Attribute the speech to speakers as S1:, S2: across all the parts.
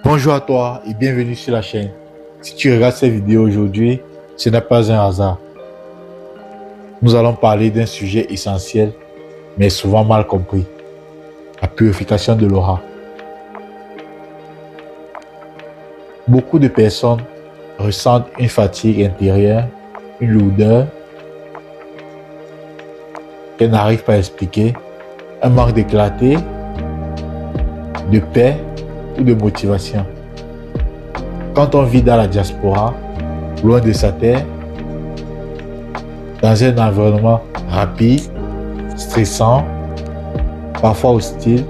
S1: Bonjour à toi et bienvenue sur la chaîne. Si tu regardes cette vidéo aujourd'hui, ce n'est pas un hasard. Nous allons parler d'un sujet essentiel, mais souvent mal compris. La purification de l'aura. Beaucoup de personnes ressentent une fatigue intérieure, une lourdeur qu'elles n'arrivent pas à expliquer, un manque de clarté, de paix ou de motivation. Quand on vit dans la diaspora, loin de sa terre, dans un environnement rapide, stressant, parfois hostile,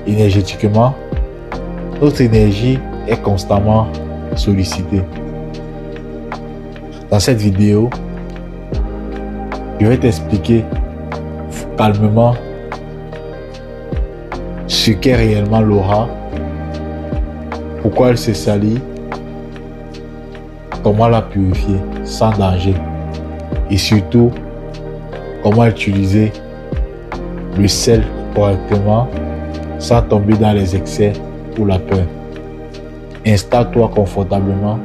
S1: énergétiquement, notre énergie est constamment sollicitée. Dans cette vidéo, je vais t'expliquer calmement ce qu'est réellement l'aura, pourquoi elle se salit, comment la purifier sans danger et surtout comment utiliser le sel correctement sans tomber dans les excès ou la peur. Installe-toi confortablement,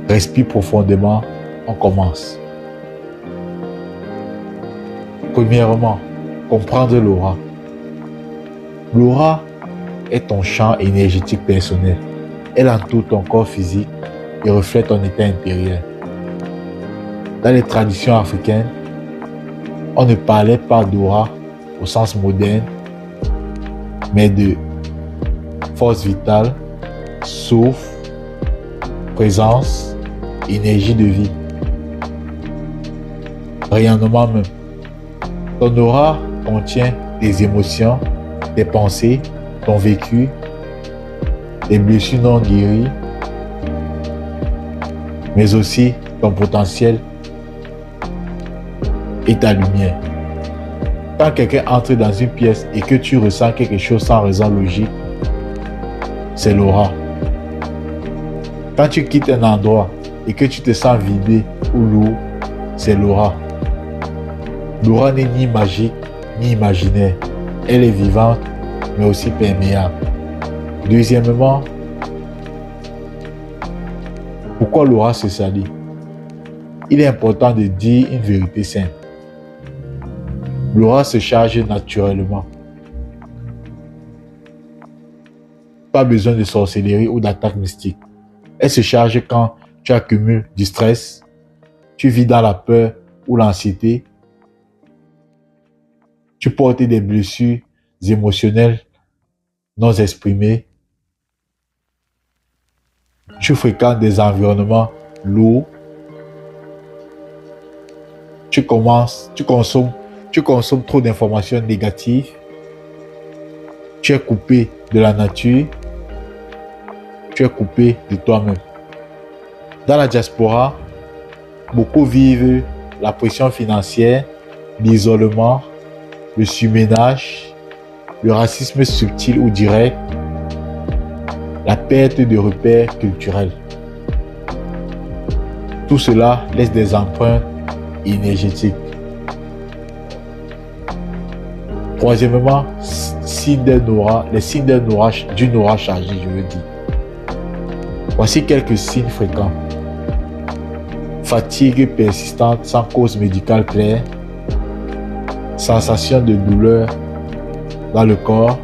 S1: respire profondément, on commence. Premièrement, comprendre l'aura. L'aura est ton champ énergétique personnel. Elle entoure ton corps physique et reflète ton état intérieur. Dans les traditions africaines, on ne parlait pas d'aura au sens moderne, mais de force vitale, souffle, présence, énergie de vie, rayonnement même. Ton aura contient des émotions, des pensées, ton vécu, des blessures non guéries, mais aussi ton potentiel et ta lumière. Quand quelqu'un entre dans une pièce et que tu ressens quelque chose sans raison logique, c'est l'aura. Quand tu quittes un endroit et que tu te sens vidé ou lourd, c'est l'aura. L'aura n'est ni magique ni imaginaire. Elle est vivante, mais aussi perméable. Deuxièmement, pourquoi l'aura se salit? Il est important de dire une vérité simple. L'aura se charge naturellement. Pas besoin de sorcellerie ou d'attaque mystique. Elle se charge quand tu accumules du stress, tu vis dans la peur ou l'anxiété, tu portes des blessures émotionnelles non exprimées, tu fréquentes des environnements lourds, tu consommes trop d'informations négatives, tu es coupé de la nature, tu es coupé de toi-même. Dans la diaspora, beaucoup vivent la pression financière, l'isolement, le surménage, le racisme subtil ou direct, la perte de repères culturels. Tout cela laisse des empreintes énergétiques. Troisièmement, les signes d'une aura chargée, je veux dire. Voici quelques signes fréquents. Fatigue persistante sans cause médicale claire, sensation de douleur dans le corps,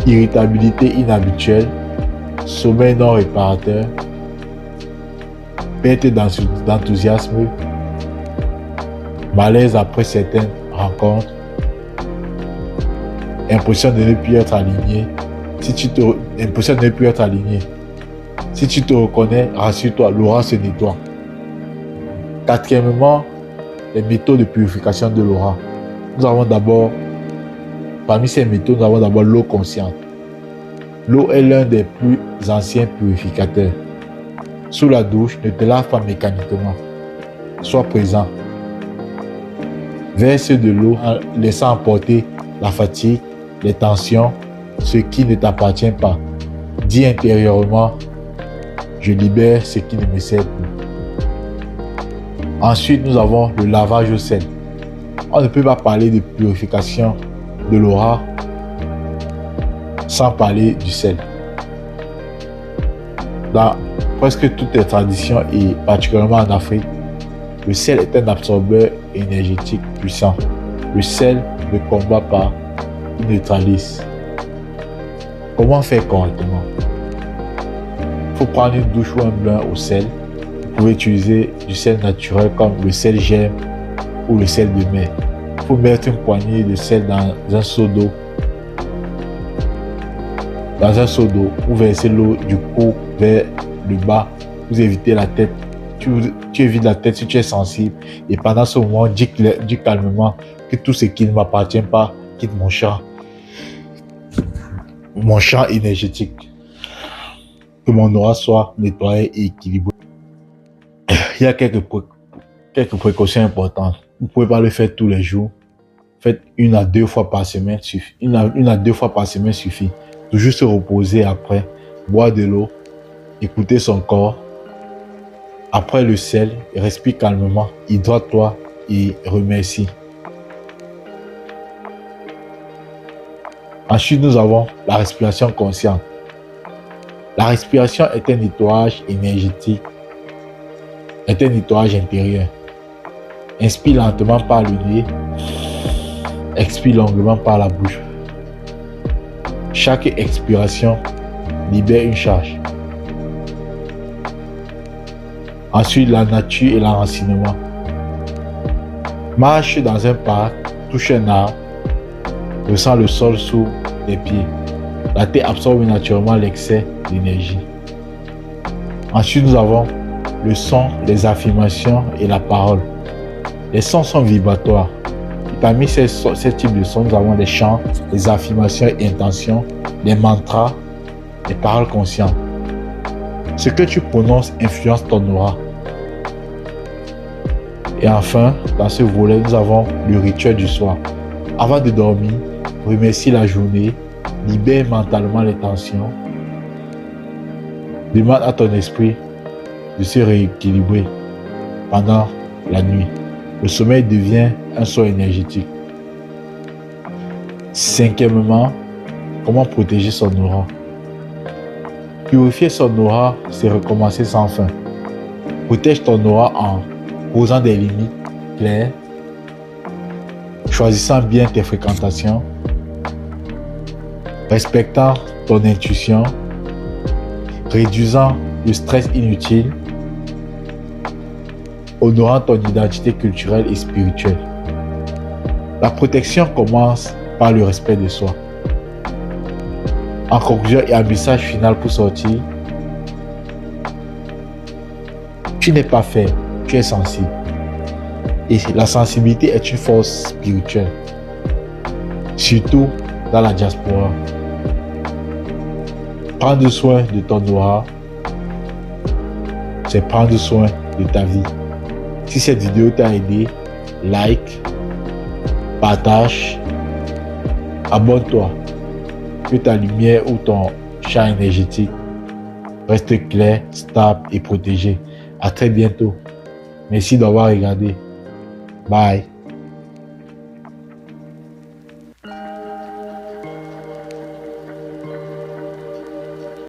S1: irritabilité inhabituelle, sommeil non réparateur, perte d'enthousiasme, malaise après certaines rencontres, impression de ne plus être aligné. Si tu te reconnais, rassure-toi, l'aura se nettoie. Quatrièmement, les méthodes de purification de l'aura. Parmi ces méthodes, nous avons d'abord l'eau consciente. L'eau est l'un des plus anciens purificateurs. Sous la douche, ne te lave pas mécaniquement. Sois présent. Verse de l'eau en laissant emporter la fatigue, les tensions, ce qui ne t'appartient pas. Dis intérieurement, je libère ce qui ne me sert plus. Ensuite, nous avons le lavage au sel. On ne peut pas parler de purification de l'aura Sans parler du sel. Dans presque toutes les traditions et particulièrement en Afrique, le sel est un absorbeur énergétique puissant. Le sel ne combat pas, il neutralise. Comment faire correctement? Il faut prendre une douche ou un bain au sel. Vous pouvez utiliser du sel naturel comme le sel gemme ou le sel de mer. Il faut mettre une poignée de sel dans un seau d'eau. Vous versez l'eau du cou vers le bas. Vous évitez la tête. Tu évites la tête si tu es sensible. Et pendant ce moment, dis calmement que tout ce qui ne m'appartient pas quitte mon champ énergétique. Que mon aura soit nettoyé et équilibré. Il y a quelques précautions importantes. Vous ne pouvez pas le faire tous les jours. Faites 1 à 2 fois par semaine suffit. Une à deux fois par semaine suffit. Toujours se reposer après. Boire de l'eau. Écouter son corps. Après le sel, respire calmement. Hydrate-toi et remercie. Ensuite, nous avons la respiration consciente. La respiration est un nettoyage énergétique, est un nettoyage intérieur. Inspire lentement par le nez, expire longuement par la bouche. Chaque expiration libère une charge. Ensuite, la nature et l'enracinement. Marche dans un parc, touche un arbre, ressens le sol sous les pieds. La terre absorbe naturellement l'excès d'énergie. Ensuite, nous avons le son, les affirmations et la parole. Les sons sont vibratoires. Et parmi ces types de sons, nous avons les chants, les affirmations et intentions, les mantras, les paroles conscientes. Ce que tu prononces influence ton aura. Et enfin, dans ce volet, nous avons le rituel du soir. Avant de dormir, remercie la journée, libère mentalement les tensions, demande à ton esprit de se rééquilibrer pendant la nuit. Le sommeil devient un soin énergétique. 5e, comment protéger son aura? Purifier son aura, c'est recommencer sans fin. Protège ton aura en posant des limites claires, choisissant bien tes fréquentations, respectant ton intuition, réduisant le stress inutile, honorant ton identité culturelle et spirituelle. La protection commence par le respect de soi. En conclusion et un message final pour sortir, tu n'es pas faible, tu es sensible. Et la sensibilité est une force spirituelle, surtout dans la diaspora. Prendre soin de ton aura, c'est prendre soin de ta vie. Si cette vidéo t'a aidé, like, partage, abonne-toi. Que ta lumière ou ton champ énergétique reste clair, stable et protégé. À très bientôt. Merci d'avoir regardé. Bye.